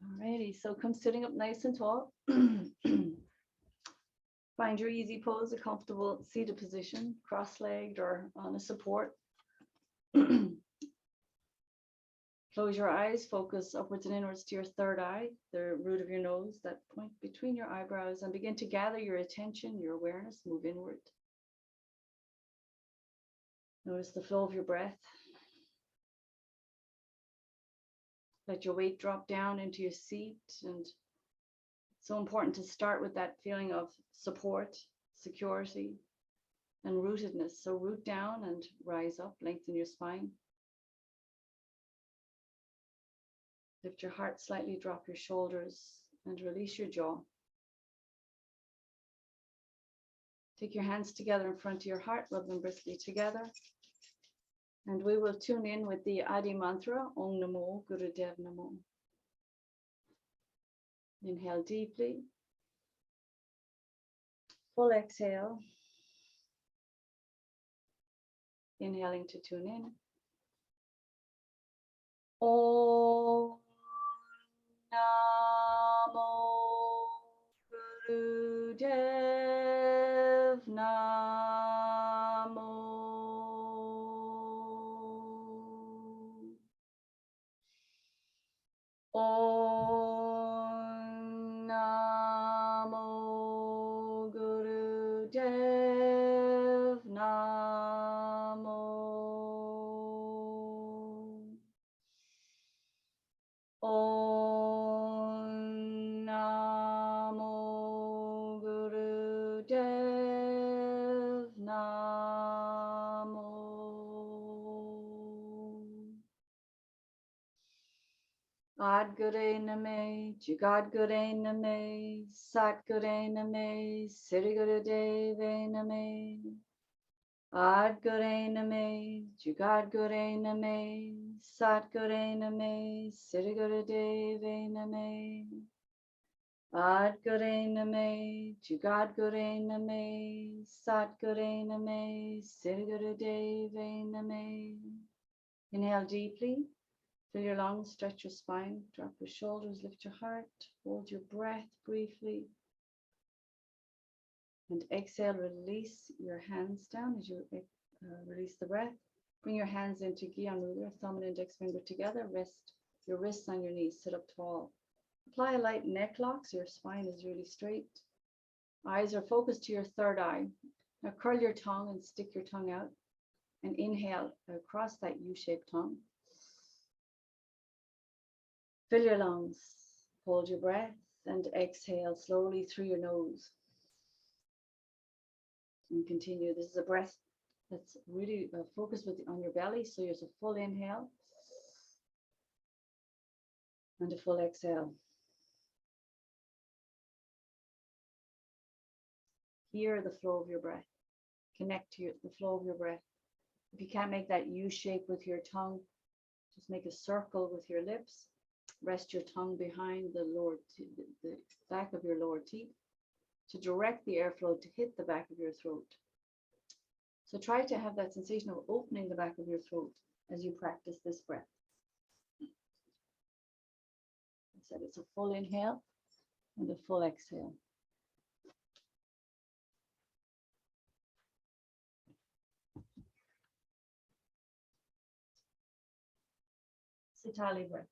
Alrighty, so come sitting up nice and tall. Find your easy pose, a comfortable seated position, cross-legged or on a support. Close your eyes, focus upwards and inwards to your third eye, the root of your nose, that point between your eyebrows, and begin to gather your attention, your awareness, move inward. Notice the flow of your breath. Let your weight drop down into your seat. And it's so important to start with that feeling of support, security, and rootedness. So root down and rise up, lengthen your spine. Lift your heart slightly, drop your shoulders, and release your jaw. Take your hands together in front of your heart, rub them briskly together. And we will tune in with the Adi mantra, Om Namo Gurudev Namo. Inhale deeply. Full exhale. Inhaling to tune in. Om Namo Gurudev Namo. Om Namo Gurudev Namo. Om Namo Gurudev Namo. Adgure Name, Jugadgure Name, Satgure Name, Sirigurudeve Name. Adgure Name, Jugadgure Name, Satgure Name, Sirigurudeve Name. Adgure Name, Jugadgure Name, Satgure Name, Sirigurudeve Name. Inhale deeply. Fill your lungs, stretch your spine, drop your shoulders, lift your heart, hold your breath briefly. And exhale, release your hands down as you release the breath. Bring your hands into Gyan Mudra, thumb and index finger together. Rest your wrists on your knees, sit up tall. Apply a light neck lock so your spine is really straight. Eyes are focused to your third eye. Now curl your tongue and stick your tongue out. And inhale across that U-shaped tongue. Fill your lungs, hold your breath, and exhale slowly through your nose. And continue. This is a breath that's really focused on your belly. So there's a full inhale and a full exhale. Hear the flow of your breath. Connect to the flow of your breath. If you can't make that U shape with your tongue, just make a circle with your lips. Rest your tongue behind the back of your lower teeth to direct the airflow to hit the back of your throat. So try to have that sensation of opening the back of your throat as you practice this breath. I said it's a full inhale and a full exhale. Sitali breath.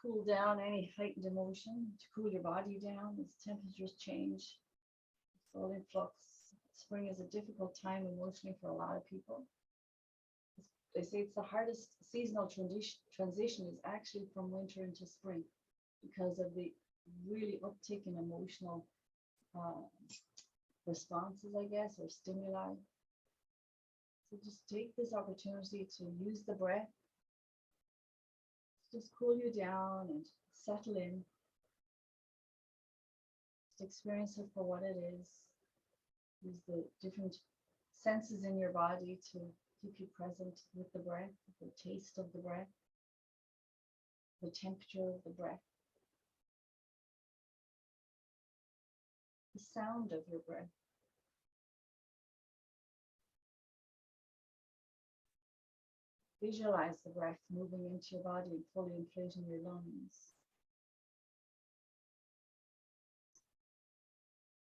Cool down any heightened emotion, to cool your body down as temperatures change. It's all in flux. Spring is a difficult time emotionally for a lot of people. They say it's the hardest seasonal transition is actually from winter into spring because of the really uptick in emotional responses, I guess, or stimuli. So just take this opportunity to use the breath. Just cool you down and settle in. Just experience it for what it is. Use the different senses in your body to keep you present with the breath, the taste of the breath, the temperature of the breath, the sound of your breath. Visualize the breath moving into your body and fully inflating your lungs.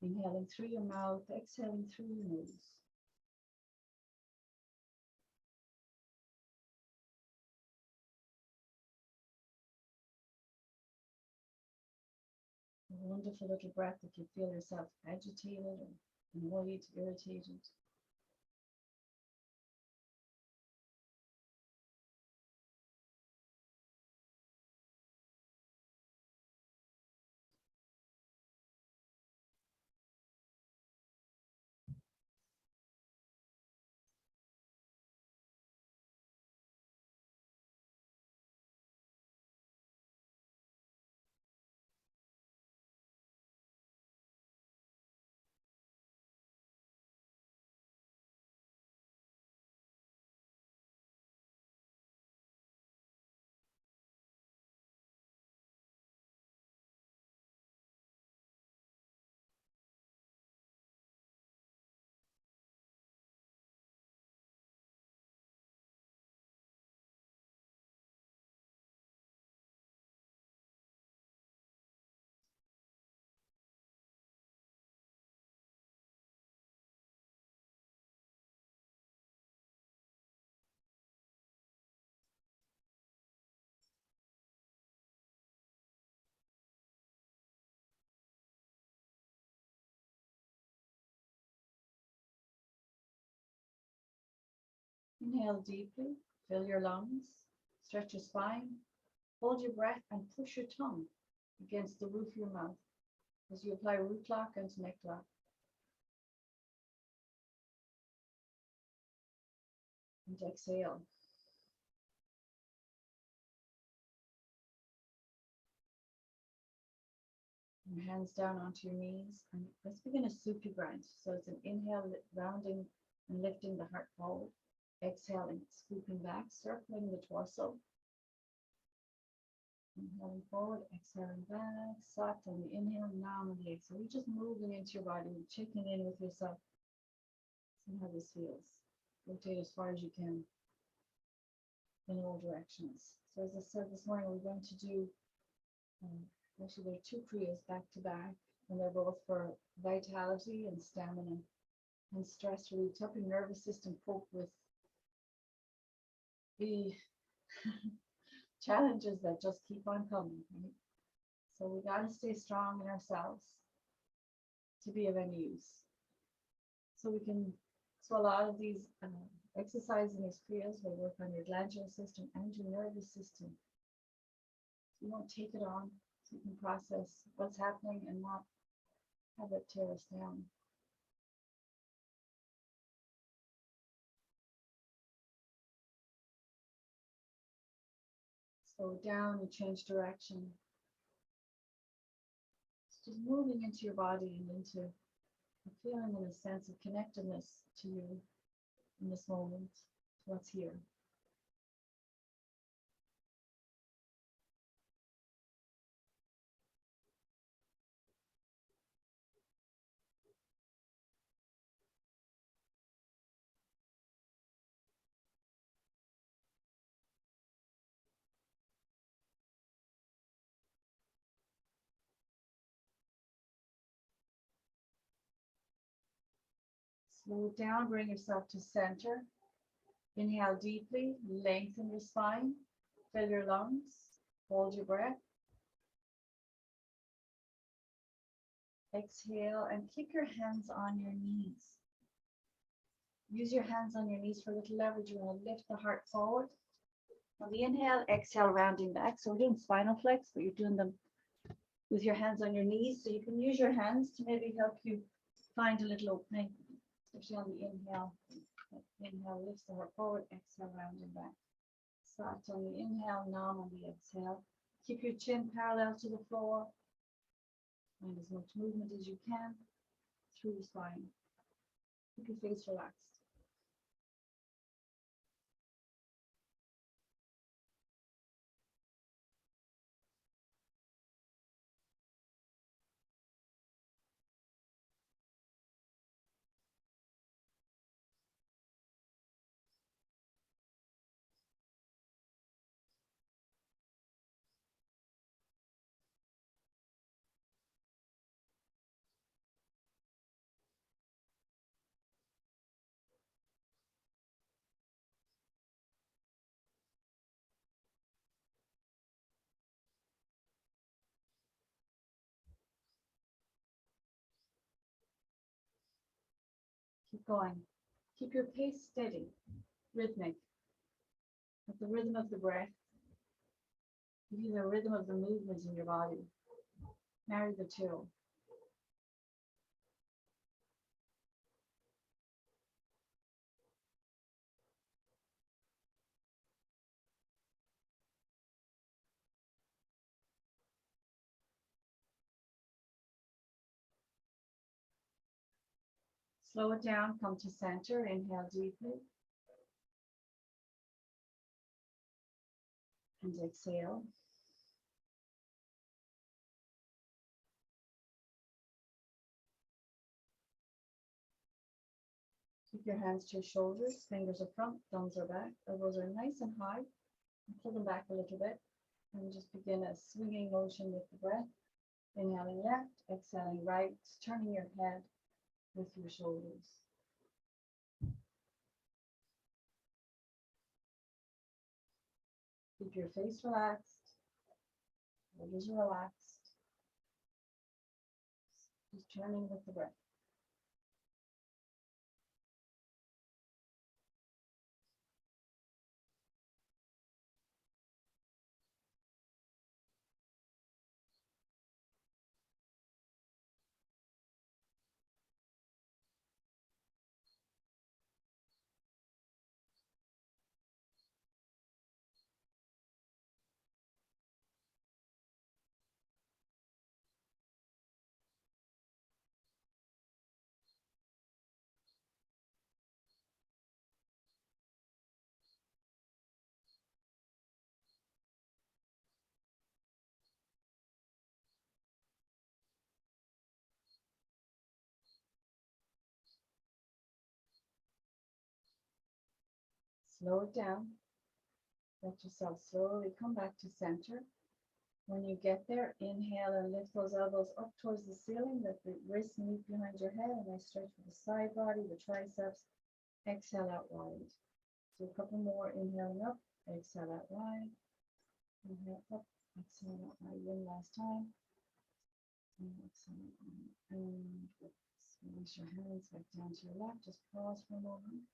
Inhaling through your mouth, exhaling through your nose. A wonderful little breath if you feel yourself agitated or annoyed, irritated. Inhale deeply, fill your lungs, stretch your spine, hold your breath and push your tongue against the roof of your mouth as you apply root lock and neck lock. And exhale. And hands down onto your knees. And let's begin a soupy grind. So it's an inhale, rounding and lifting the heart forward. Exhaling, scooping back, circling the torso. Inhaling forward, exhaling back, soft on the inhale, nam on the exhale. You're just moving into your body, checking in with yourself. See how this feels. Rotate as far as you can in all directions. So as I said this morning, we're going to do, actually there are two Kriyas back to back, and they're both for vitality and stamina and stress relief, helping your nervous system cope with the challenges that just keep on coming, right? So we got to stay strong in ourselves to be of any use. So we can, so a lot of these exercising these Kriyas will work on your glandular system and your nervous system. You won't take it on, so you can process what's happening and not have it tear us down. So down, you change direction. It's just moving into your body and into a feeling and a sense of connectedness to you in this moment, to what's here. Slow it down, bring yourself to center. Inhale deeply, lengthen your spine, fill your lungs, hold your breath. Exhale and kick your hands on your knees. Use your hands on your knees for a little leverage. You want to lift the heart forward. On the inhale, exhale, rounding back. So we're doing spinal flex, but you're doing them with your hands on your knees. So you can use your hands to maybe help you find a little opening, especially on the inhale. Inhale, lifts the heart forward, exhale, rounding back. Soft on the inhale, nam on the exhale. Keep your chin parallel to the floor. Find as much movement as you can through the spine. Keep your face relaxed. Keep going. Keep your pace steady, rhythmic, with the rhythm of the breath. Give you the rhythm of the movement in your body. Marry the two. Slow it down, come to center, inhale deeply, and exhale. Keep your hands to your shoulders, fingers are front, thumbs are back, elbows are nice and high, and pull them back a little bit, and just begin a swinging motion with the breath. Inhaling left, exhaling right, turning your head with your shoulders. Keep your face relaxed, shoulders are relaxed, just turning with the breath. Slow it down. Let yourself slowly come back to center. When you get there, inhale and lift those elbows up towards the ceiling. Let the wrists meet behind your head, and I stretch for the side body, the triceps. Exhale out wide. Do a couple more. Inhaling up, exhale out wide. Inhale up, exhale out wide. One last time. And exhale out wide. And release your hands back down to your lap. Just pause for a moment.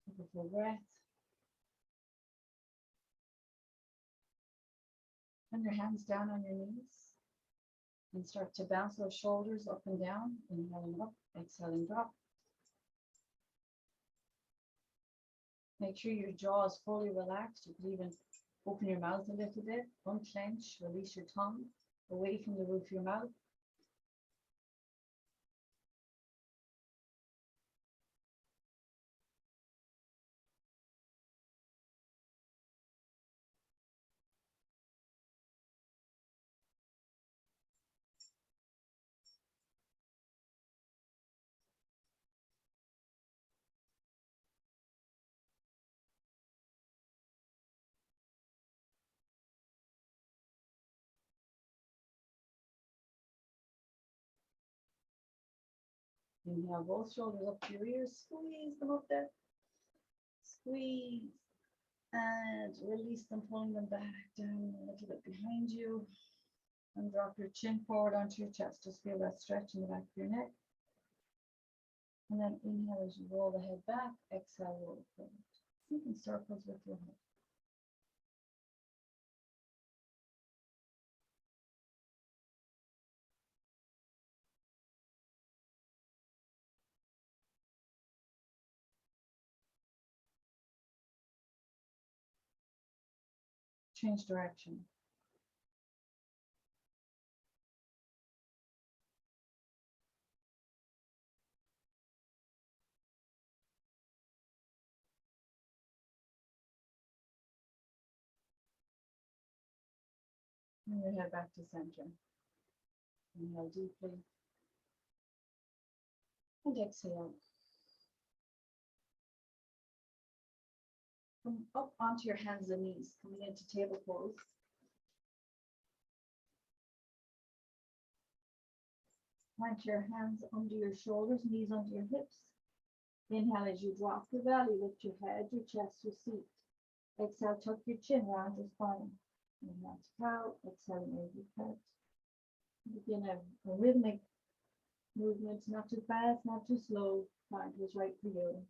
Take a full breath. Put your hands down on your knees and start to bounce those shoulders up and down. Inhaling up, exhaling drop. Make sure your jaw is fully relaxed. You can even open your mouth a little bit, unclench, release your tongue away from the roof of your mouth. Inhale both shoulders up to your ears. Squeeze them up there. Squeeze. And release them, pulling them back down a little bit behind you. And drop your chin forward onto your chest. Just feel that stretch in the back of your neck. And then inhale as you roll the head back. Exhale, roll it forward. Think in circles with your head. Change direction. Bring your head back to center. Inhale deeply. And exhale. Come up onto your hands and knees, coming into table pose. Plant your hands under your shoulders, knees under your hips. Inhale as you drop your belly, lift your head, your chest, your seat. Exhale, tuck your chin, round your spine. Inhale to cow, exhale, move your head. Begin a rhythmic movement, not too fast, not too slow. Find what's right for you.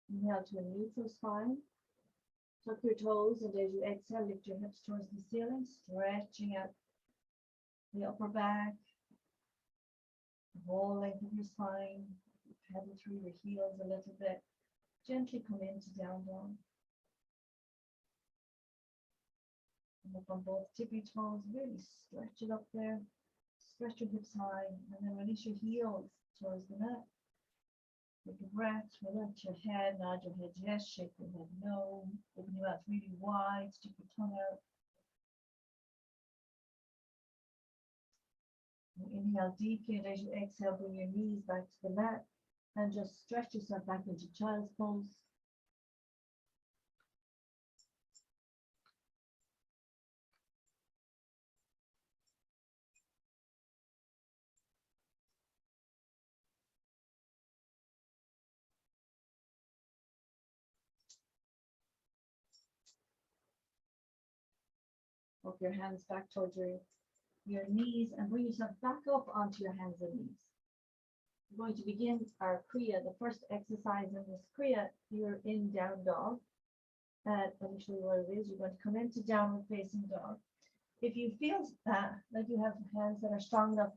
Inhale to a neutral spine. Tuck your toes, and as you exhale, lift your hips towards the ceiling, stretching out the upper back, the whole length of your spine. Pedal through your heels a little bit. Gently come into down dog. Come up on both tippy toes, really stretch it up there. Stretch your hips high, and then release your heels towards the mat. Take a breath, relax your head, nod your head yes, shake your head no. Open your mouth really wide, stick your tongue out. Inhale deeply, and as you exhale, bring your knees back to the mat and just stretch yourself back into child's pose. Walk your hands back towards your knees and bring yourself back up onto your hands and knees. We're going to begin our Kriya, the first exercise in this Kriya. You're in down dog. Let me show you what it is. You're going to come into downward facing dog. If you feel like you have hands that are strong enough,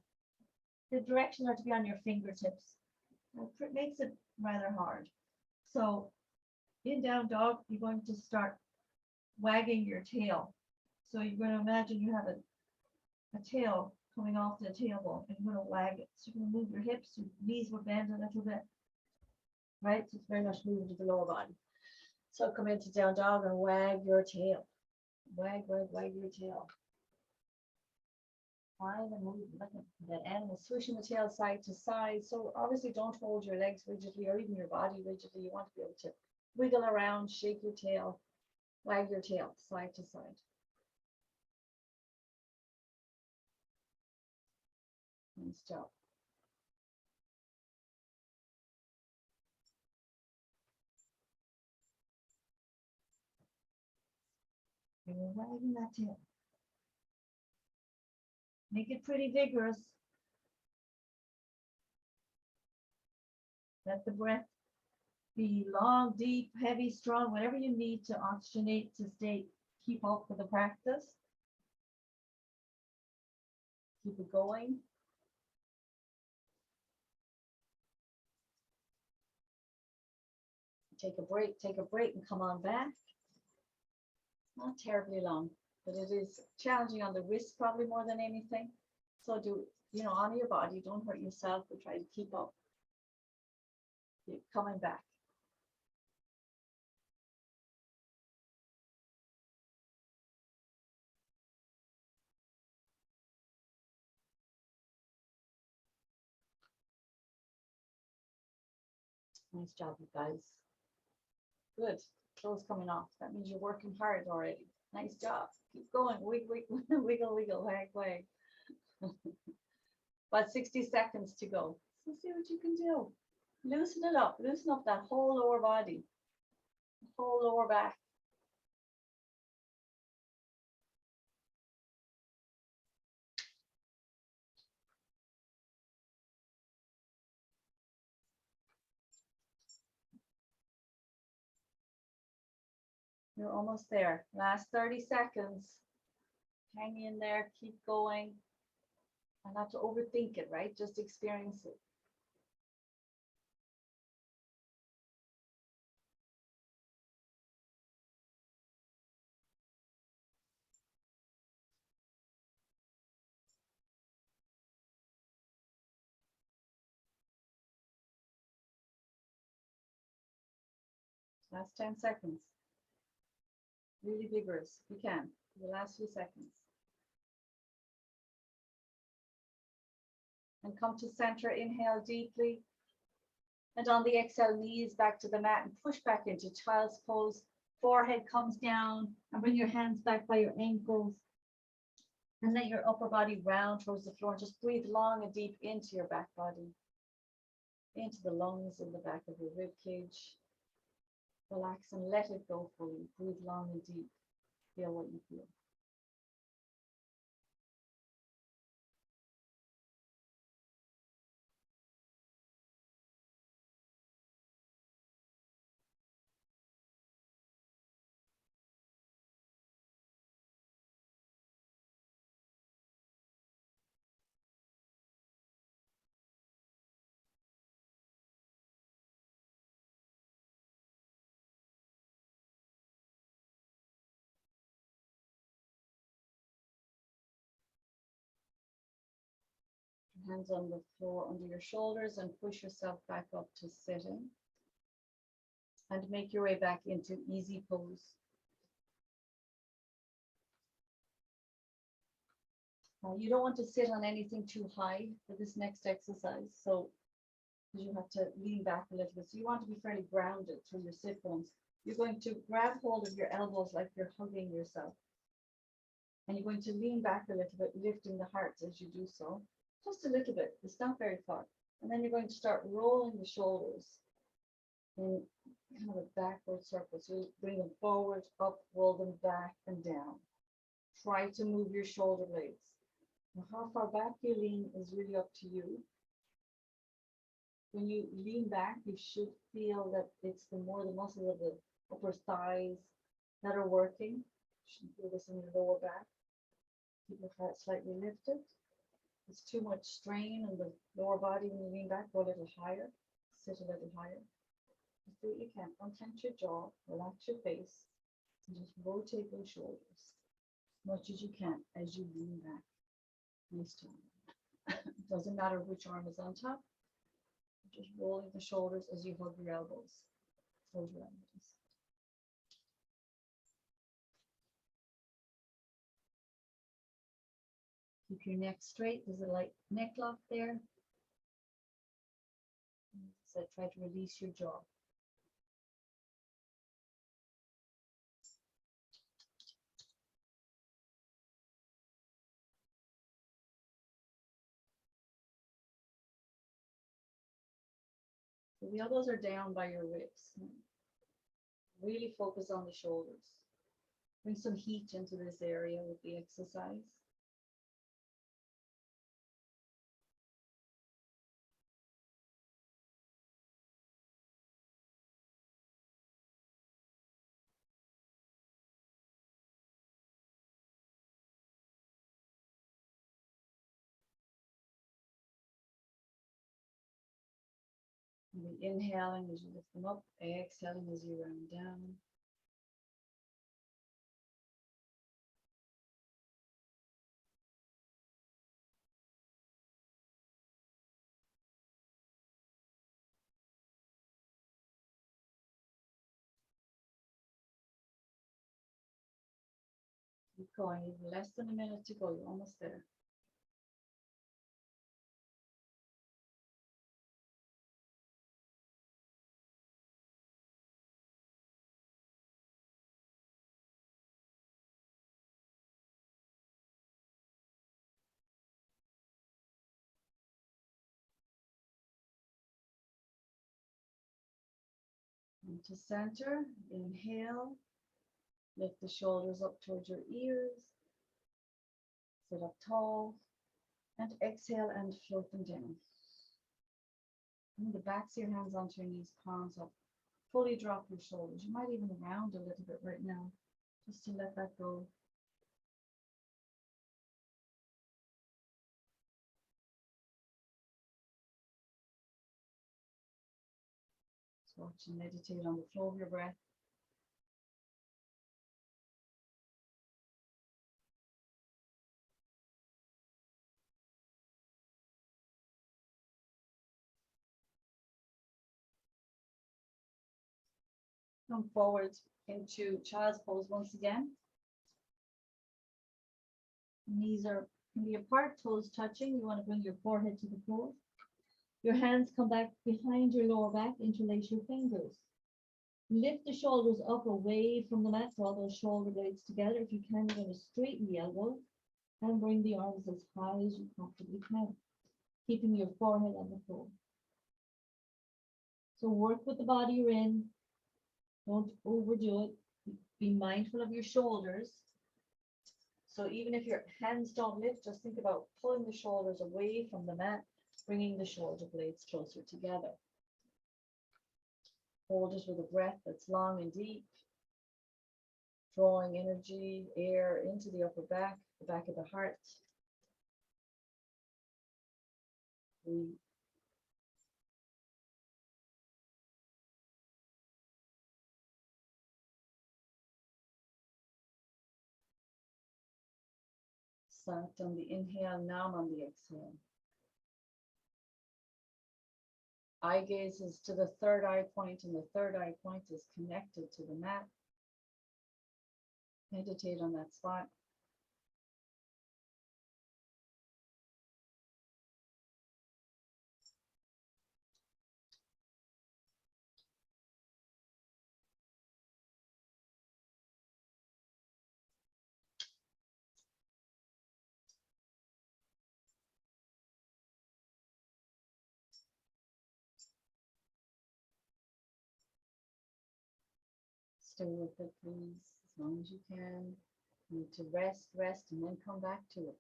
the direction are to be on your fingertips. It makes it rather hard. So in down dog, you're going to start wagging your tail. So you're going to imagine you have a tail coming off the tailbone, and you're going to wag it. So you're going to move your hips, your knees will bend a little bit, right? So it's very much moving to the lower body. So come into down dog and wag your tail. Wag, wag, wag your tail. Find and move like that animal, swishing the tail side to side. So obviously don't hold your legs rigidly or even your body rigidly. You want to be able to wiggle around, shake your tail, wag your tail side to side. Nice job. And you're wagging that tail. Make it pretty vigorous. Let the breath be long, deep, heavy, strong, whatever you need to oxygenate to keep up with the practice. Keep it going. Take a break and come on back. Not terribly long, but it is challenging on the wrist probably more than anything. So honor your body, don't hurt yourself, but try to keep up. Keep coming back. Nice job, you guys. Good. Clothes coming off. That means you're working hard already. Nice job. Keep going. Wiggle, wiggle, wag, wag. About 60 seconds to go. So see what you can do. Loosen it up. Loosen up that whole lower body, whole lower back. You're almost there. Last 30 seconds. Hang in there. Keep going. And not to overthink it, right? Just experience it. Last 10 seconds. Really vigorous. You can. The last few seconds. And come to center, inhale deeply. And on the exhale, knees back to the mat and push back into child's pose. Forehead comes down and bring your hands back by your ankles. And let your upper body round towards the floor. Just breathe long and deep into your back body, into the lungs in the back of your rib cage. Relax and let it go fully. Breathe long and deep. Feel what you feel. Hands on the floor under your shoulders and push yourself back up to sitting. And make your way back into easy pose. You don't want to sit on anything too high for this next exercise. So you have to lean back a little bit. So you want to be fairly grounded through your sit bones. You're going to grab hold of your elbows like you're hugging yourself. And you're going to lean back a little bit, lifting the heart as you do so. Just a little bit. It's not very far. And then you're going to start rolling the shoulders in kind of a backward circle. So you bring them forward, up, roll them back and down. Try to move your shoulder blades. Now, how far back you lean is really up to you. When you lean back, you should feel that it's the muscles of the upper thighs that are working. You should feel this in your lower back. Keep your heart slightly lifted. It's too much strain on the lower body when you lean back. Go a little higher. Sit a little higher. Just do what you can. Unclench your jaw. Relax your face. And just rotate those shoulders as much as you can as you lean back. Nice time. It doesn't matter which arm is on top. Just rolling the shoulders as you hug your elbows. Hold your elbows. Keep your neck straight. There's a light neck lock there. So try to release your jaw. So the elbows are down by your ribs. Really focus on the shoulders. Bring some heat into this area with the exercise. Inhaling as you lift them up, exhaling as you round down. Keep going, even less than a minute to go, you're almost there. Into center, inhale, lift the shoulders up towards your ears, sit up tall, and exhale and float them down. Bring the backs of your hands onto your knees, palms up. Fully drop your shoulders. You might even round a little bit right now, just to let that go. Just watch and meditate on the flow of your breath. Come forward into child's pose once again. Knees are Feet apart, toes touching. You want to bring your forehead to the floor. Your hands come back behind your lower back. Interlace your fingers. Lift the shoulders up away from the mat. Draw those shoulder blades together. If you can, you're going to straighten the elbows and bring the arms as high as you comfortably can, keeping your forehead on the floor. So work with the body you're in. Don't overdo it. Be mindful of your shoulders. So even if your hands don't lift, just think about pulling the shoulders away from the mat, bringing the shoulder blades closer together. Hold it with a breath that's long and deep, drawing energy, air into the upper back, the back of the heart. Breathe. Sat on the inhale, Nam on the exhale. Eye gaze is to the third eye point, and the third eye point is connected to the mat. Meditate on that spot. Stay with it, please, as long as you can. You need to rest, and then come back to it.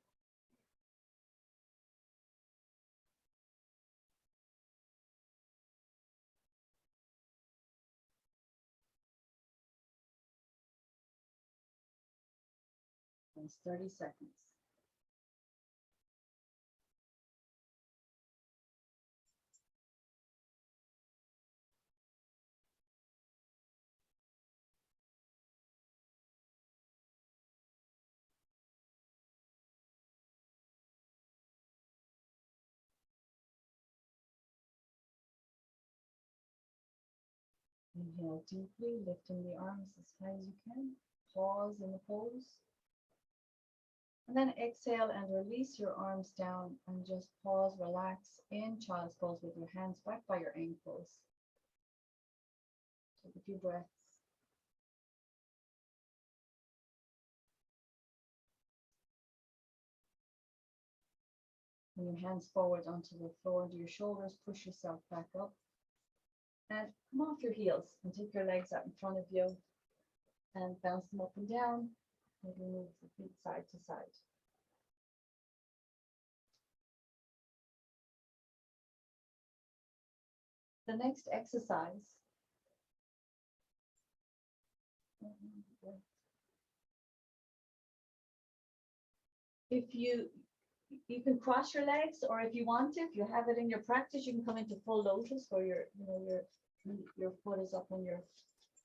That's 30 seconds. Inhale deeply, lifting the arms as high as you can. Pause in the pose. And then exhale and release your arms down and just pause, relax in child's pose with your hands back by your ankles. Take a few breaths. Bring your hands forward onto the floor, do your shoulders, push yourself back up. And come off your heels and take your legs out in front of you and bounce them up and down. Maybe move the feet side to side. The next exercise if you can cross your legs, or if you want to, if you have it in your practice, you can come into full lotus where your foot is up on your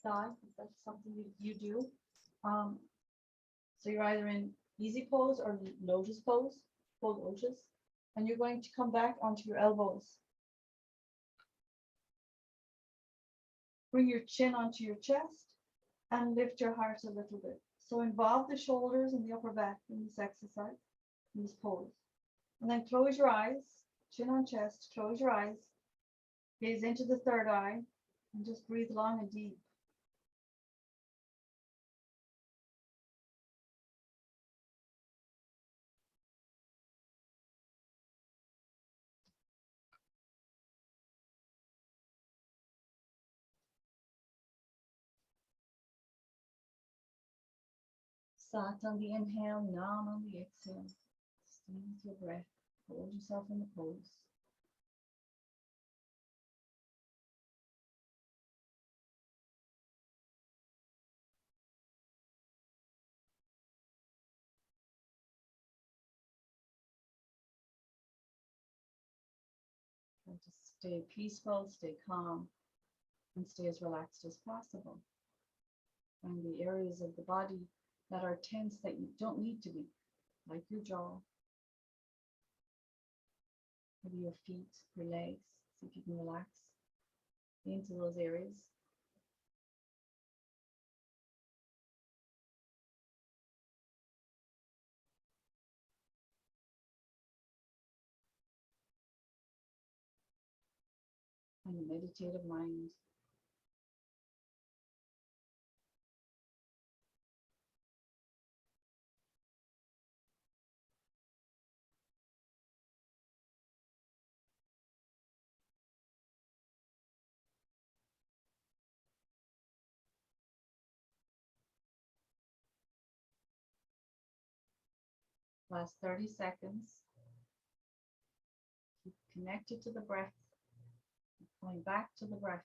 thigh, if that's something you do. So you're either in easy pose or lotus pose, full lotus, and you're going to come back onto your elbows. Bring your chin onto your chest and lift your heart a little bit. So involve the shoulders and the upper back in this exercise, in this pose. And then close your eyes, chin on chest, close your eyes, gaze into the third eye, and just breathe long and deep. Sat on the inhale, Nam on the exhale. Stay with your breath. Hold yourself in the pose. Try to stay peaceful, stay calm, and stay as relaxed as possible. Find the areas of the body that are tense that you don't need to be, like your jaw, maybe your feet, your legs. See if you can relax into those areas. meditative mind. Last 30 seconds. Keep connected to the breath. Going back to the breath.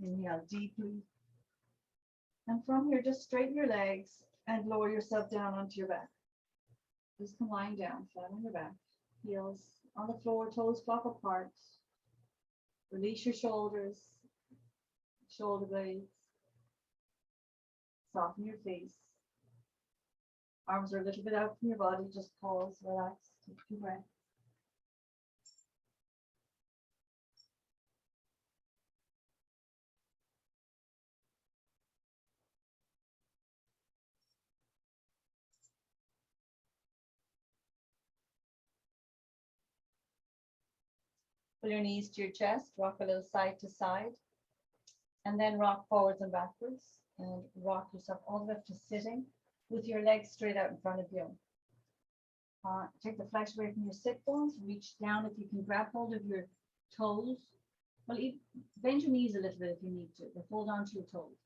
Inhale deeply. And from here, just straighten your legs and lower yourself down onto your back. Just come lying down, flat on your back. Heels on the floor, toes flop apart. Release your shoulders, shoulder blades. Soften your face. Arms are a little bit out from your body. Just pause, relax, take a breath. Pull your knees to your chest, rock a little side to side, and then rock forwards and backwards, and rock yourself all the way up to sitting with your legs straight out in front of you. Take the flesh away from your sit bones, reach down if you can, grab hold of your toes. Well, bend your knees a little bit if you need to, but hold on to your toes.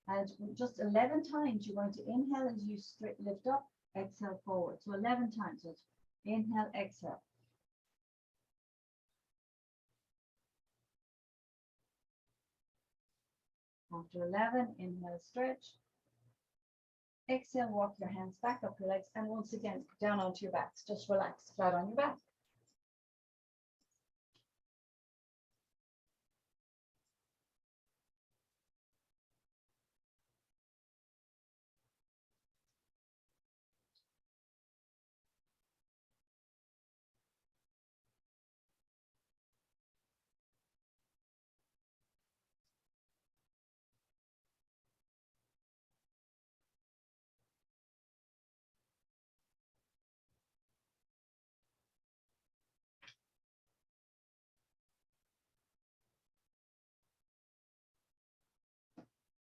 And just 11 times, you're going to inhale as you lift up, exhale forward. So 11 times. So inhale, exhale. After 11, inhale, stretch. Exhale, walk your hands back up your legs, and once again, down onto your backs. Just relax, flat on your back.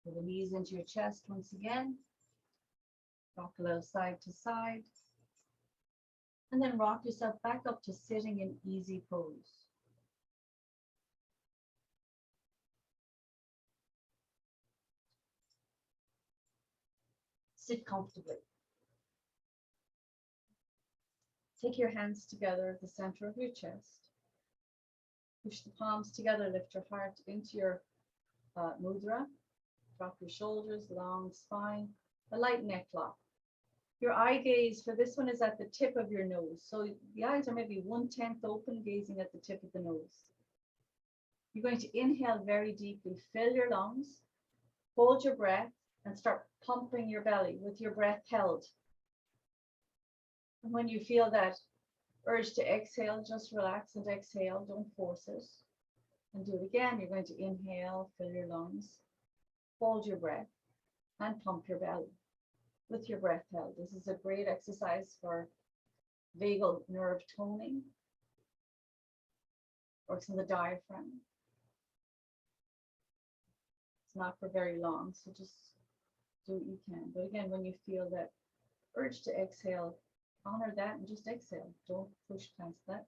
Pull the knees into your chest once again. Rock a little side to side. And then rock yourself back up to sitting in easy pose. Sit comfortably. Take your hands together at the center of your chest. Push the palms together, lift your heart into your mudra. Drop your shoulders, long spine, a light neck lock. Your eye gaze for this one is at the tip of your nose. So the eyes are maybe 1/10 open, gazing at the tip of the nose. You're going to inhale very deeply, fill your lungs, hold your breath, and start pumping your belly with your breath held. And when you feel that urge to exhale, just relax and exhale, don't force it. And do it again. You're going to inhale, fill your lungs, hold your breath, and pump your belly with your breath held. This is a great exercise for vagal nerve toning. Works on the diaphragm. It's not for very long, so just do what you can. But again, when you feel that urge to exhale, honor that and just exhale. Don't push past that.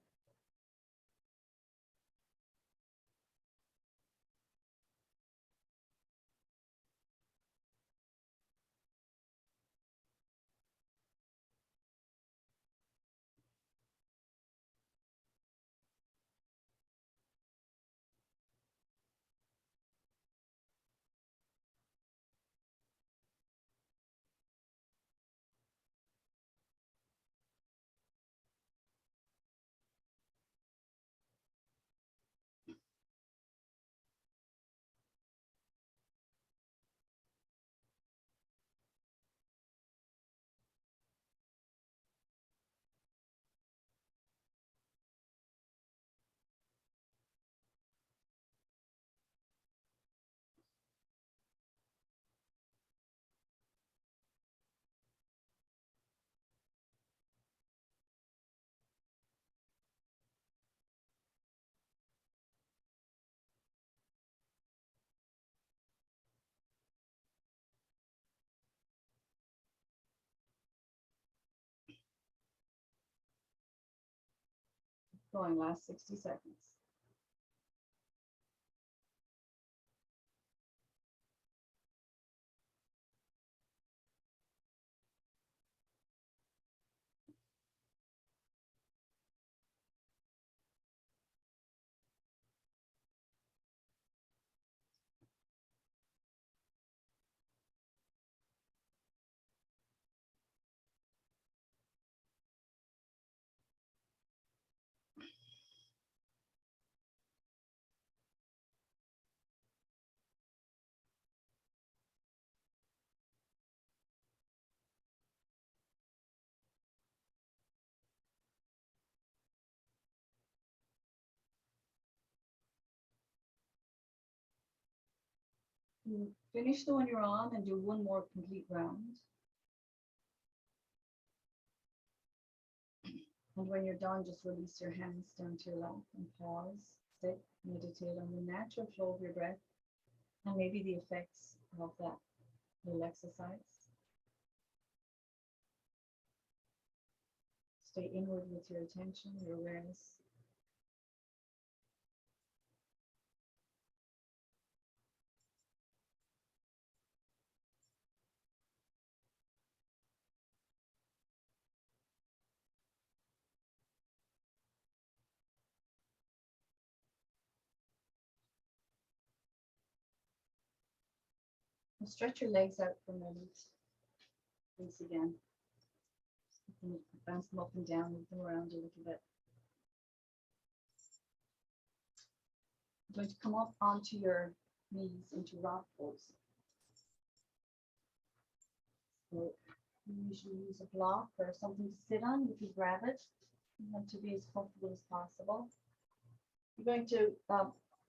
Going, last 60 seconds. Finish the one you're on and do one more complete round. And when you're done, just release your hands down to your lap and pause, sit, meditate on the natural flow of your breath and maybe the effects of that little exercise. Stay inward with your attention, your awareness. And stretch your legs out for a moment. Once again. Bounce them up and down, move them around a little bit. I'm going to come up onto your knees into rock pose. So you usually use a block or something to sit on. You can grab it. You want to be as comfortable as possible. You're going to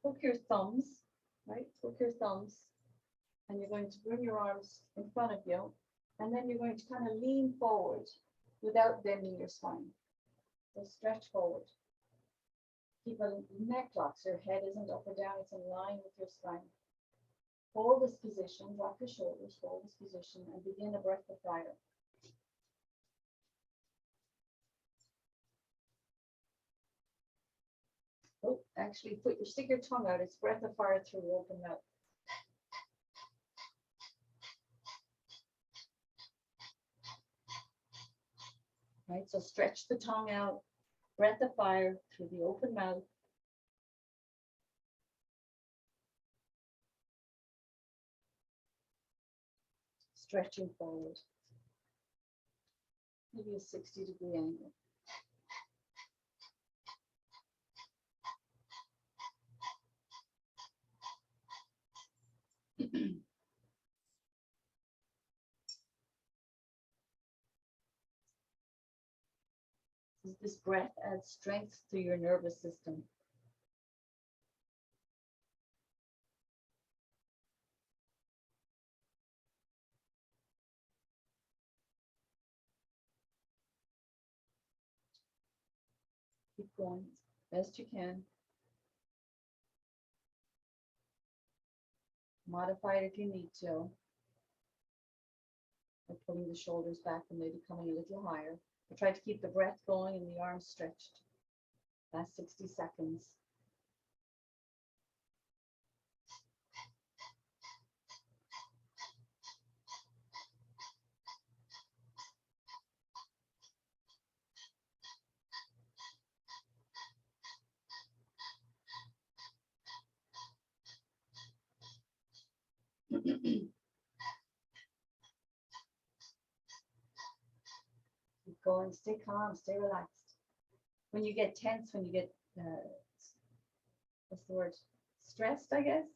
hook your thumbs, right? Hook your thumbs, and you're going to bring your arms in front of you, and then you're going to kind of lean forward without bending your spine. So stretch forward. Keep a neck lock so your head isn't up or down, it's in line with your spine. Hold this position, drop your shoulders, hold this position, and begin a breath of fire. Oh, actually, stick your tongue out. It's breath of fire through your open mouth. Right, so stretch the tongue out, breath of fire through the open mouth. Stretching forward. Maybe a 60-degree angle. This breath adds strength to your nervous system. Keep going as best you can. Modify it if you need to. By pulling the shoulders back and maybe coming a little higher. But try to keep the breath going and the arms stretched. Last 60 seconds. Keep going, stay calm, stay relaxed. When you get tense, when you get, what's the word, stressed, I guess,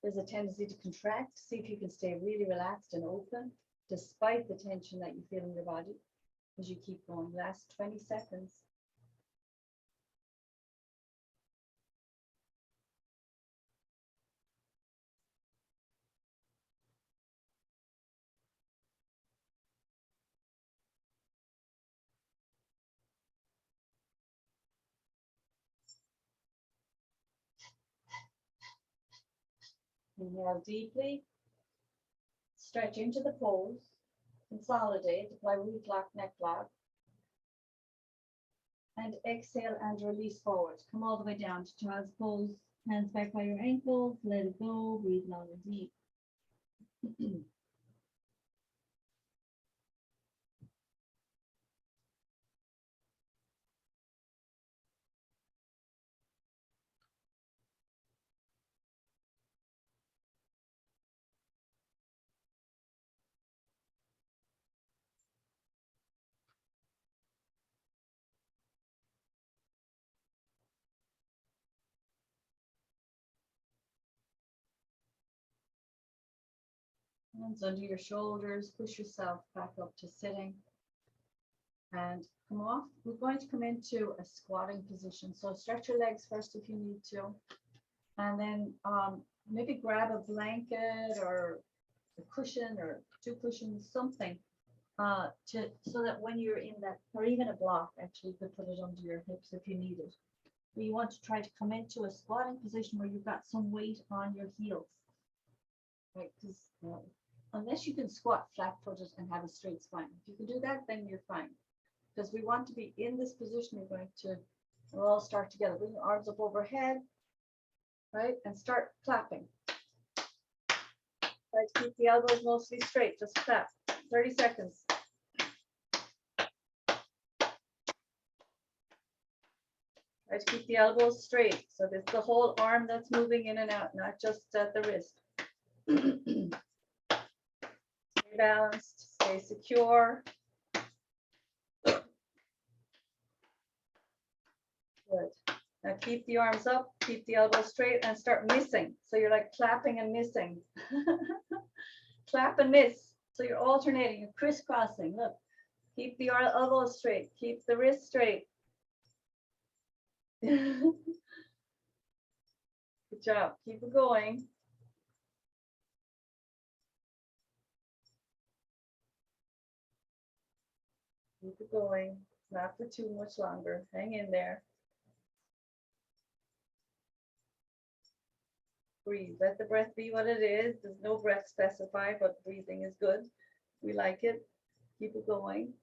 there's a tendency to contract. See if you can stay really relaxed and open despite the tension that you feel in your body as you keep going. Last 20 seconds. Inhale deeply, stretch into the pose, consolidate, apply root lock, neck lock. And exhale and release forward. Come all the way down to child's pose. Hands back by your ankles. Let it go. Breathe long and deep. Hands under your shoulders. Push yourself back up to sitting. And come off. We're going to come into a squatting position. So stretch your legs first if you need to. And then maybe grab a blanket or a cushion or two cushions, something, so that when you're in that, or even a block, actually, you could put it under your hips if you need it. But you want to try to come into a squatting position where you've got some weight on your heels, right? Because unless you can squat flat-footed and have a straight spine, if you can do that, then you're fine. Because we want to be in this position, we'll all start together. Bring your arms up overhead, right? And start clapping. Try to keep the elbows mostly straight, just clap. 30 seconds. Try to keep the elbows straight. So there's the whole arm that's moving in and out, not just at the wrist. Stay balanced, stay secure. Good. Now keep the arms up, keep the elbows straight, and start missing. So you're like clapping and missing. Clap and miss. So you're alternating, you're crisscrossing. Look, keep the elbows straight, keep the wrist straight. Good job. Keep it going. Keep it going. Not for too much longer. Hang in there. Breathe. Let the breath be what it is. There's no breath specified, but breathing is good. We like it. Keep it going.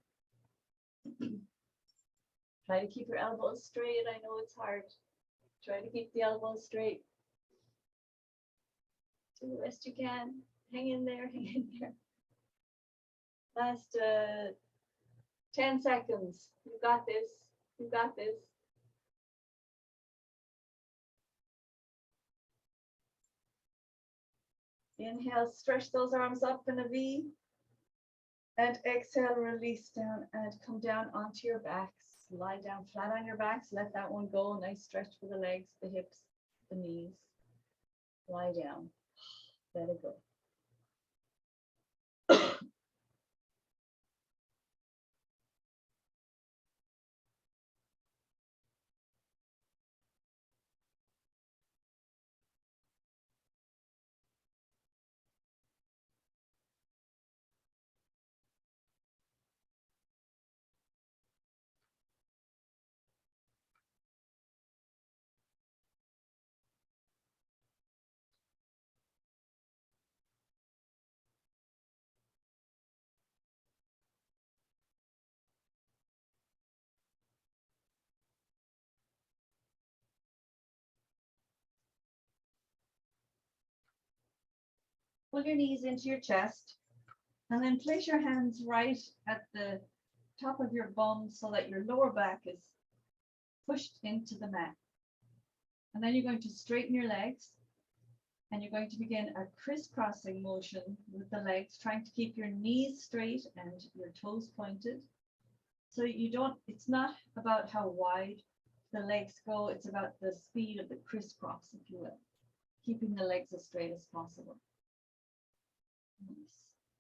Try to keep your elbows straight. I know it's hard. Try to keep the elbows straight. Do the best you can. Hang in there. Hang in there. Last 10 seconds. You got this. You got this. Inhale, stretch those arms up in a V. And exhale, release down and come down onto your backs. Lie down flat on your backs. Let that one go. Nice stretch for the legs, the hips, the knees. Lie down. Let it go. Pull your knees into your chest and then place your hands right at the top of your bum so that your lower back is pushed into the mat. And then you're going to straighten your legs and you're going to begin a crisscrossing motion with the legs, trying to keep your knees straight and your toes pointed. So it's not about how wide the legs go, it's about the speed of the crisscross, if you will, keeping the legs as straight as possible. Nice.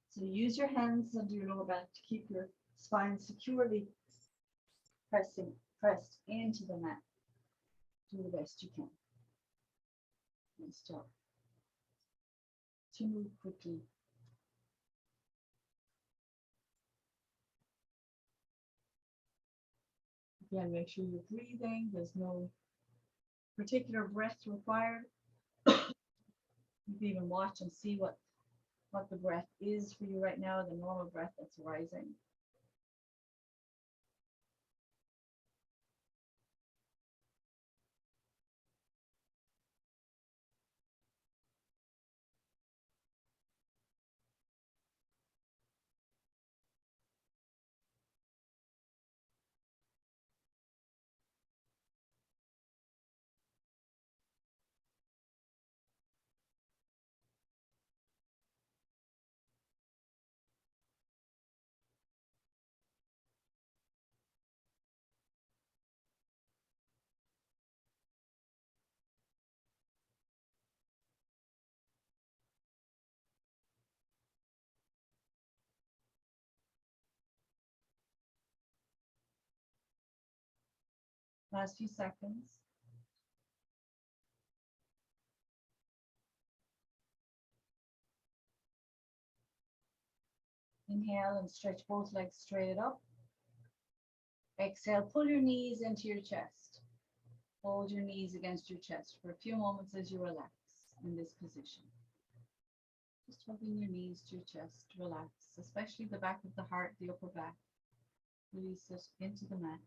So use your hands under your lower back to keep your spine securely pressed into the mat. Do the best you can. Nice job. To move quickly. Again, make sure you're breathing. There's no particular breath required. You can even watch and see what the breath is for you right now, the normal breath that's rising. Last few seconds. Inhale and stretch both legs straight up. Exhale, pull your knees into your chest. Hold your knees against your chest for a few moments as you relax in this position. Just hugging your knees to your chest, relax, especially the back of the heart, the upper back. Release it into the mat.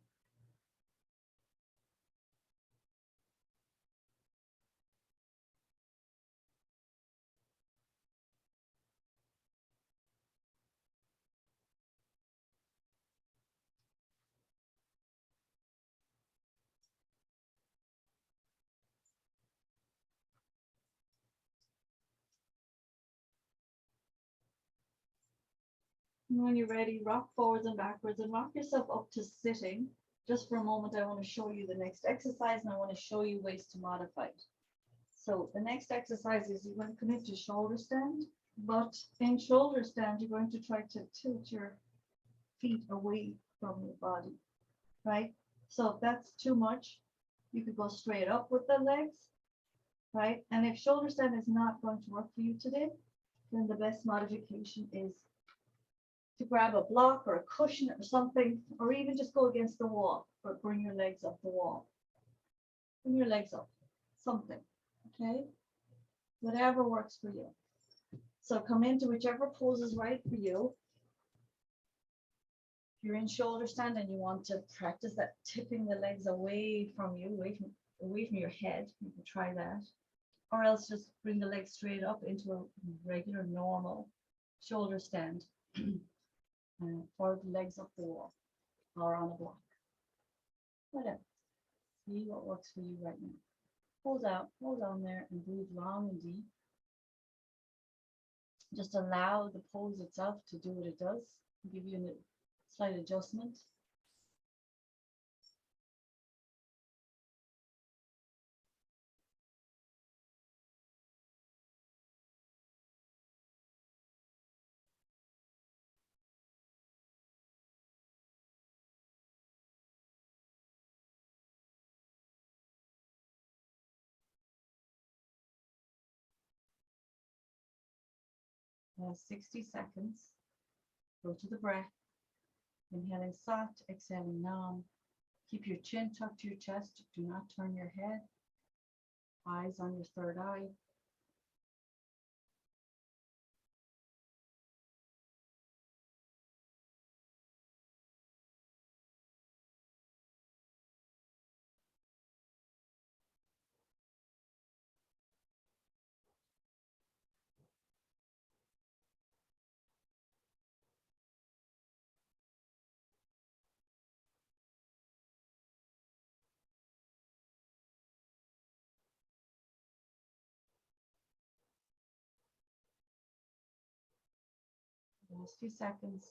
And when you're ready, rock forwards and backwards and rock yourself up to sitting. Just for a moment, I want to show you the next exercise and I want to show you ways to modify it. So the next exercise is you're going to come into shoulder stand, but in shoulder stand, you're going to try to tilt your feet away from your body, right? So if that's too much, you could go straight up with the legs, right? And if shoulder stand is not going to work for you today, then the best modification is to grab a block or a cushion or something, or even just go against the wall, but bring your legs up the wall. Bring your legs up, something, okay? Whatever works for you. So come into whichever pose is right for you. If you're in shoulder stand and you want to practice that tipping the legs away from you, away from your head, you can try that. Or else just bring the legs straight up into a regular, normal shoulder stand. Or the legs up the wall or on a block. Whatever. See what works for you right now. Hold out, hold on there and breathe long and deep. Just allow the pose itself to do what it does. Give you a slight adjustment. Last 60 seconds. Go to the breath. Inhaling soft, exhaling numb. Keep your chin tucked to your chest. Do not turn your head. Eyes on your third eye. Last few seconds.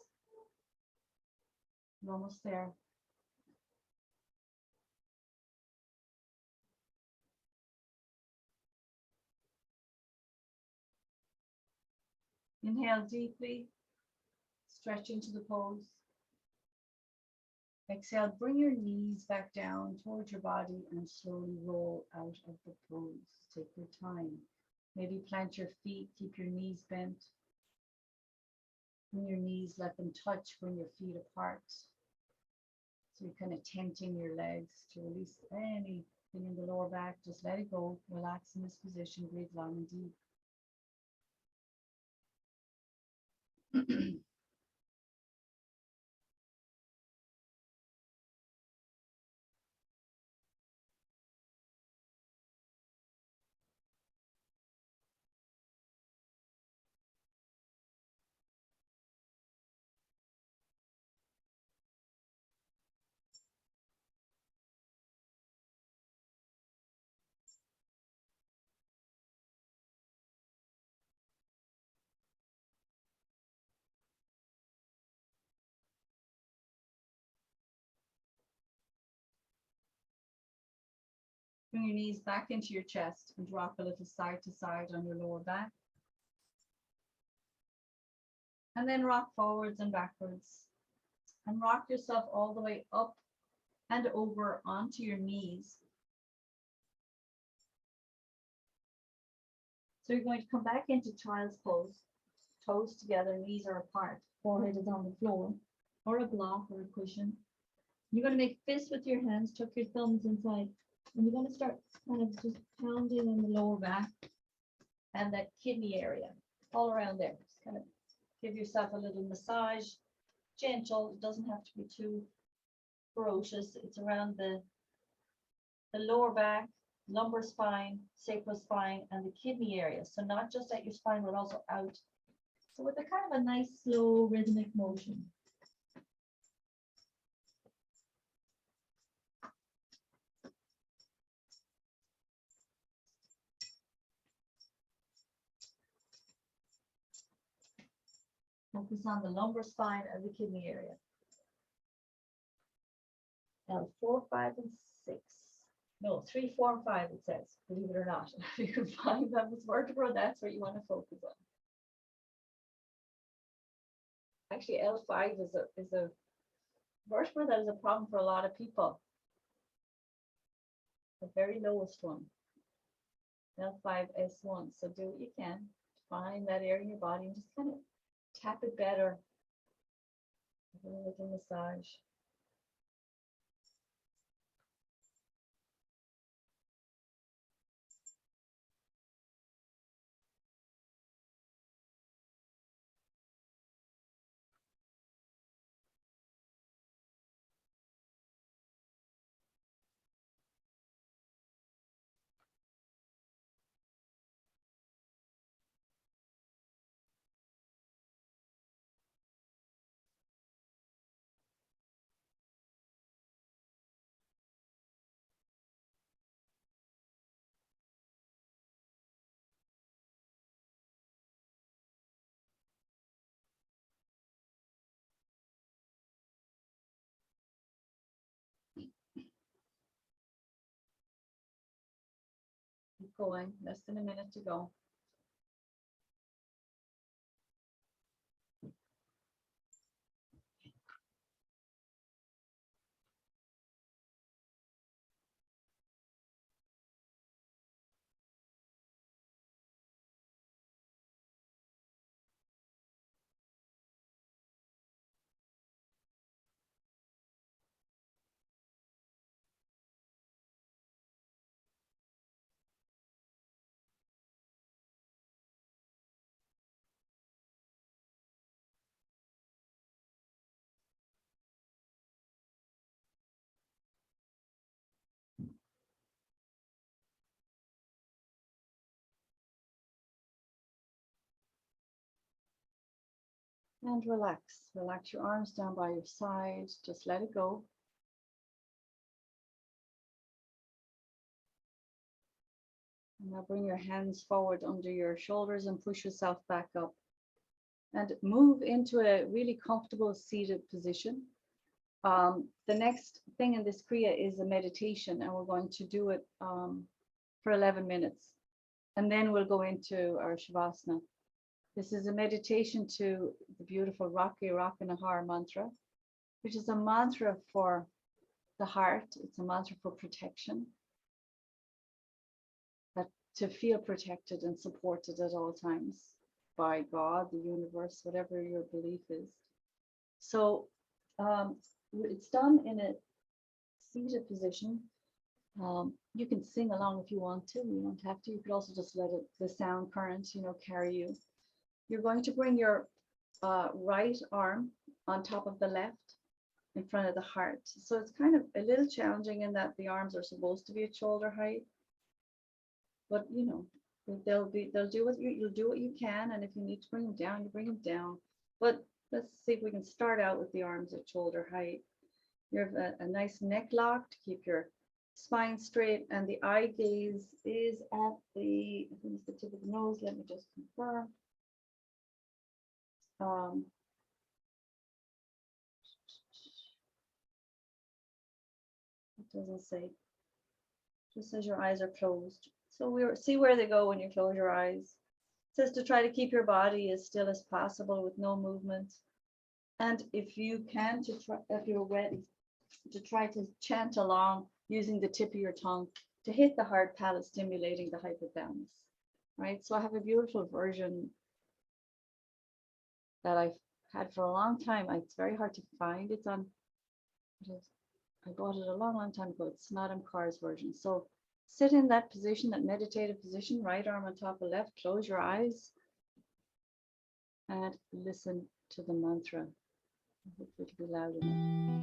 You're almost there. Inhale deeply. Stretch into the pose. Exhale, bring your knees back down towards your body and slowly roll out of the pose. Take your time. Maybe plant your feet, keep your knees bent. Bring your knees, let them touch, bring your feet apart. So you're kind of tenting your legs to release anything in the lower back. Just let it go. Relax in this position. Breathe long and deep. Bring your knees back into your chest and rock a little side to side on your lower back. And then rock forwards and backwards. And rock yourself all the way up and over onto your knees. So you're going to come back into child's pose, toes together, knees are apart, forehead is on the floor, or a block or a cushion. You're going to make fists with your hands, tuck your thumbs inside, and you're going to start kind of just pounding on the lower back and that kidney area, all around there. Just kind of give yourself a little massage, gentle, it doesn't have to be too ferocious. It's around the lower back, lumbar spine, sacral spine, and the kidney area. So not just at your spine, but also out. So with a kind of a nice, slow, rhythmic motion. Focus on the lumbar spine and the kidney area. Now 4, 5, and 6. No, 3, 4, and 5 it says, believe it or not. If you can find them as vertebra, that's where you want to focus on. Actually, L5 is a vertebra that is a problem for a lot of people. The very lowest one. L5S1. So do what you can to find that area in your body and just kind of tap it better. A little massage. Keep going. Less than a minute to go. And relax. Relax your arms down by your side. Just let it go. And now bring your hands forward under your shoulders and push yourself back up. And move into a really comfortable seated position. The next thing in this Kriya is a meditation, and we're going to do it for 11 minutes. And then we'll go into our Shavasana. This is a meditation to the beautiful Rocky Rakanahar mantra, which is a mantra for the heart. It's a mantra for protection, that to feel protected and supported at all times by God, the universe, whatever your belief is. So it's done in a seated position. You can sing along if you want to. You don't have to. You could also just let it, the sound current, carry you. You're going to bring your right arm on top of the left in front of the heart. So it's kind of a little challenging in that the arms are supposed to be at shoulder height. But you'll do what you can, and if you need to bring them down, you bring them down. But let's see if we can start out with the arms at shoulder height. You have a nice neck lock to keep your spine straight, and the eye gaze is at the, I think it's the tip of the nose. Let me just confirm. It doesn't say. Just says your eyes are closed. So we'll see where they go when you close your eyes. It says to try to keep your body as still as possible with no movement. And if you can, if you're ready, to try to chant along using the tip of your tongue to hit the hard palate, stimulating the hypothalamus, right? So I have a beautiful version that I've had for a long time. It's very hard to find. I bought it a long, long time ago. It's not Kaur's version. So sit in that position, that meditative position, right arm on top of left, close your eyes and listen to the mantra. Hopefully it'll be loud enough.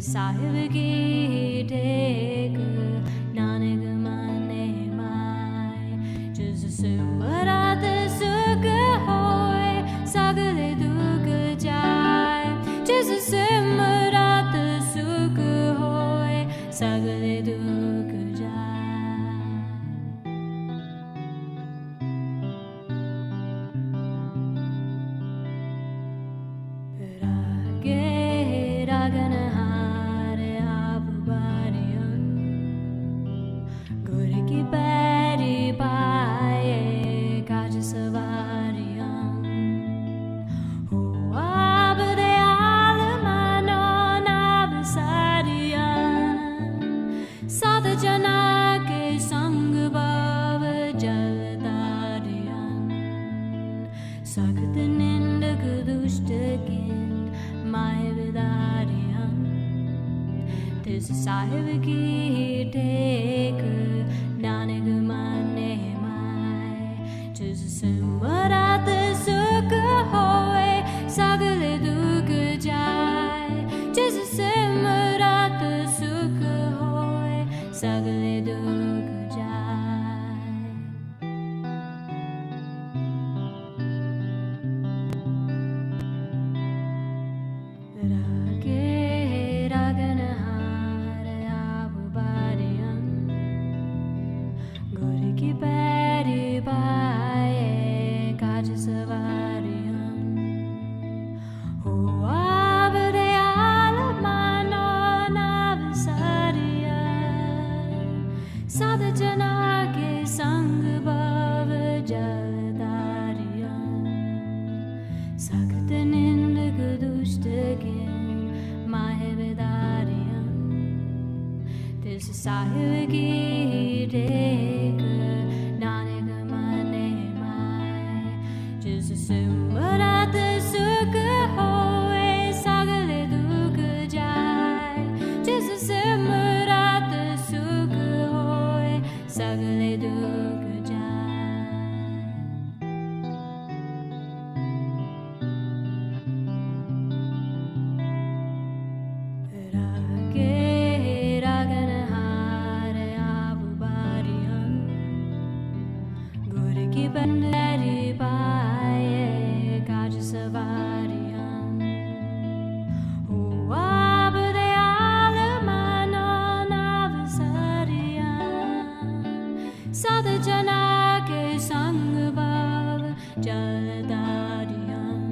Sahib की take Nanak माने my जिस सिमरत सुख होए सगले दुख जाए जिस सिमरत सुख होए सगले दुख जाए रागे रागन हारे आप बारियन गुर की पैरी पाए काज सवारियन हो आप दयाल मानो नाव सारियन साध जना के संग भाव जलदारियन सख्त निंदक दुष्ट किन माय विदारियन तिस साहिब की टेक नानक माने माय जिस सिमरत सुख होए सगले दुख जाए जिस सिमरत सुख होए सगले दुख जाए रागे रागन हार आप बारियन गुर की पैरी पाए काज सवारियन हो आप दयाल मानो नाव सारियन साध जना के संग भाव जलदारियन सख्त निंदक दुष्ट किन माहे विदारियन तिस साहिब की टेक नानक माने माय जिस सिमरत सुख होए सगले दुख जाए जिस सिमरत सुख होए सगले दुख जाए रागे रागन हार आप बारियन गुर की बंदरी पाए काज सवारियन हो आप दयाल मानो नाव सारियन साध जना के संग भाव जलदारियन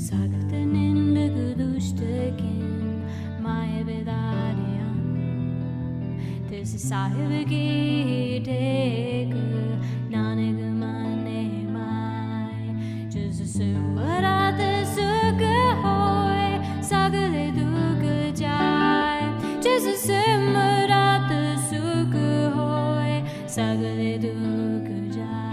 सख्त निंदक दुष्ट किन माय विदारियन तिस साहिब की टेक नानक माने माय जिस सिमरत सुख होए सगले दुख जाए जिस सिमरत सुख होए सगले दुख जाए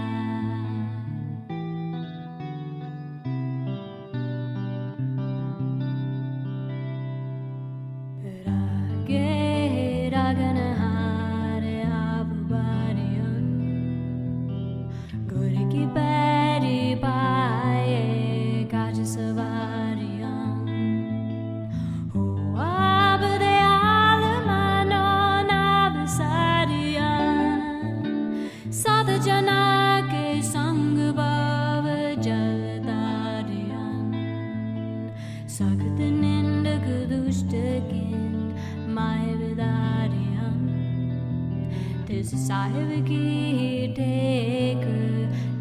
रागे रागन हार आप बारियन गुर की पैरी पाए काज सवारियन हो आप दयाल मानो नाव सारियन साध जना के संग भाव जलदारियन सख्त निंदक दुष्ट किन माय विदारियन तिस साहिब की टेक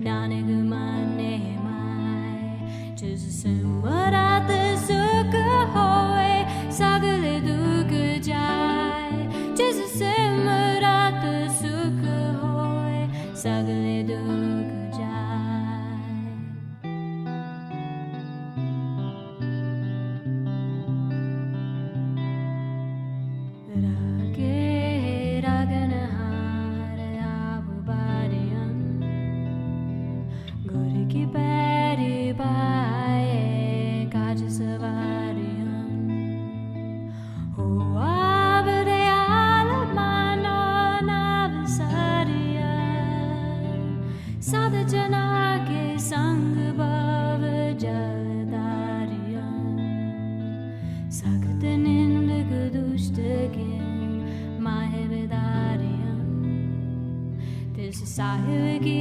नानक माने माय जिस सिमरत सुख होए सगले दुख जाए जिस सिमरत सुख होए सगले दुख जाए रागे रागन हार आप बारियन गुर की पैरी पाए काज सवारियन हो आप दयाल मानो नाव सारियन साध जना के संग भाव जलदारियन सख्त निंद Just a sahib ki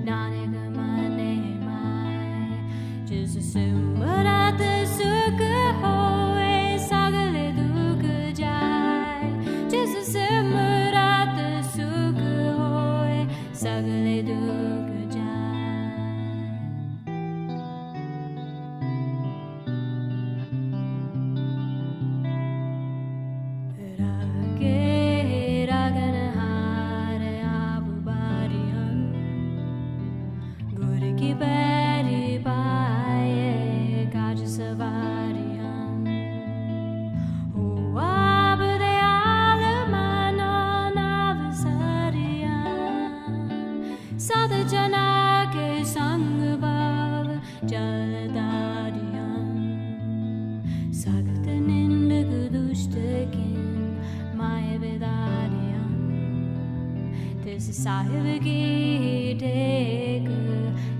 nanak mane mai. Just a simrat sukh hoye sagle dukh jai. Just a simrat sukh hoye sagle dukh jai. Rage ragana hare abubariyan Guru ki peri paaye kaj savariyan Huab de almano navsariyan Sad jana ke sang bhav jaladariyan Sagt nindak dushtakin maya vedariyan This is sahib ki tek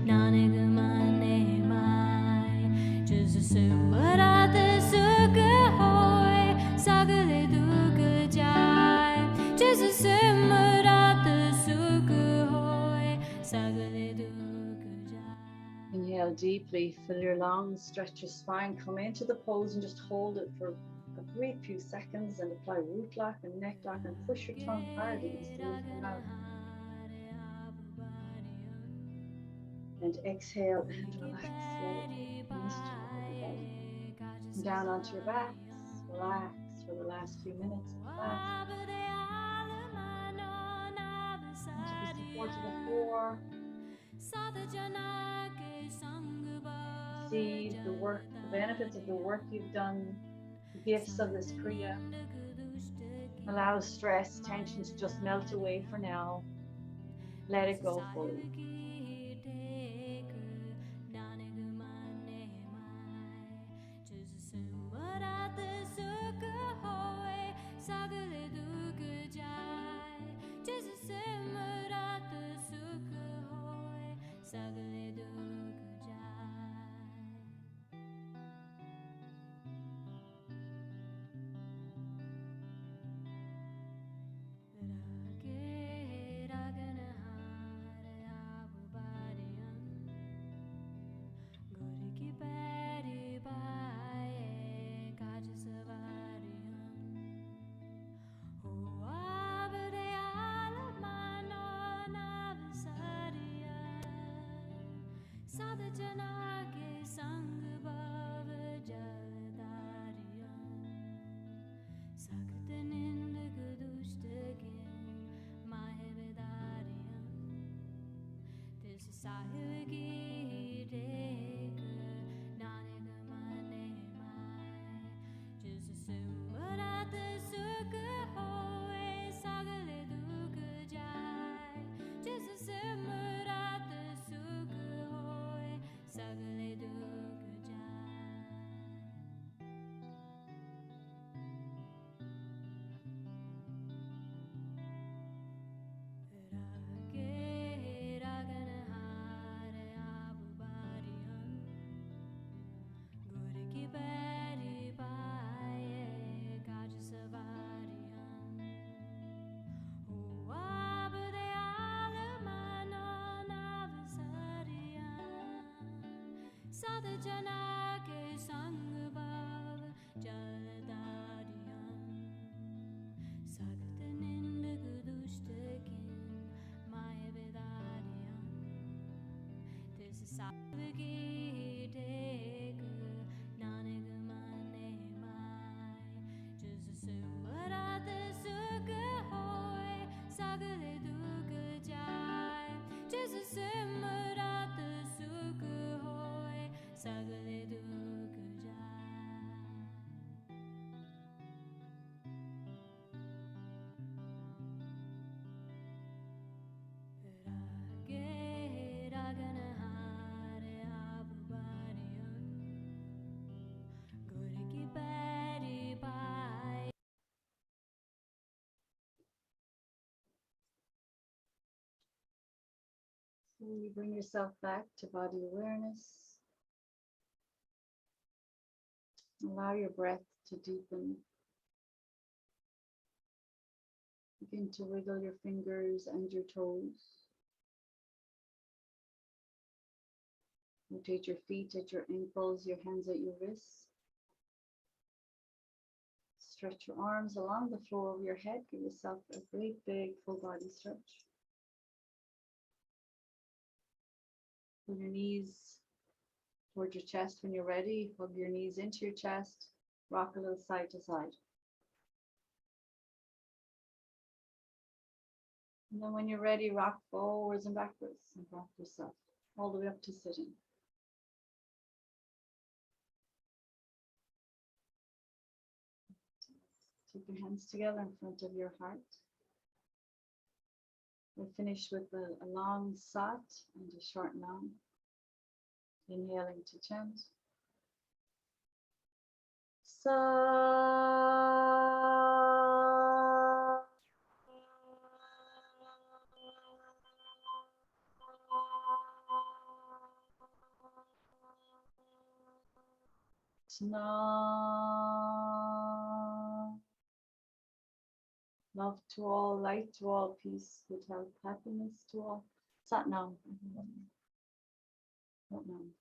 nanak mane mai Just simrat sukh hoy sagle dukh jai Just simrat sukh hoy sagle dukh jai. Inhale deeply, fill your lungs, stretch your spine, come into the pose and just hold it for a brief few seconds and apply root lock and neck lock and push your tongue hard against the roof of your mouth. And exhale and relax slowly. Rest your upper body. And down onto your backs. Relax for the last few minutes. Relax. Into the support of the floor. See the work, the benefits of the work you've done, the gifts of this Kriya. Allow stress, tension to just melt away for now. Let it go fully. Sadhana ke sang bhav jaladariyan Sagt nindak dushtakin maya vedariyan This is sahib ki tek nanak mane mai Just a simrat sukh hoye sagle dukh jai Just a simrat sukh hoye sagle dukh jai. Rage ragana hare abubariyan Guru ki peri paaye kaj savariyan Huab de almano navsariyan Sad jana ke sang bhav jaladariyan Sagt nindak dushtakin maya vedariyan This is sahib ki tek nanak mane mai Just simrat sukh hoye sagle dukh jai Just simrat sukh hoye sagle dukh jai. Rage ragana hare abubariyan Guru ki peri paaye. Slowly bring yourself back to body awareness. Allow your breath to deepen. Begin to wiggle your fingers and your toes. Rotate your feet at your ankles, your hands at your wrists. Stretch your arms along the floor of your head. Give yourself a great big full body stretch. Pull your knees towards your chest when you're ready. Hug your knees into your chest. Rock a little side to side. And then when you're ready, rock forwards and backwards and rock yourself all the way up to sitting. Take your hands together in front of your heart. We'll finish with a long sat and a short nam. Inhaling to chant. Sa. Nam. Love to all, light to all, peace, good health, happiness to all. Sat Nam. Sat Nam.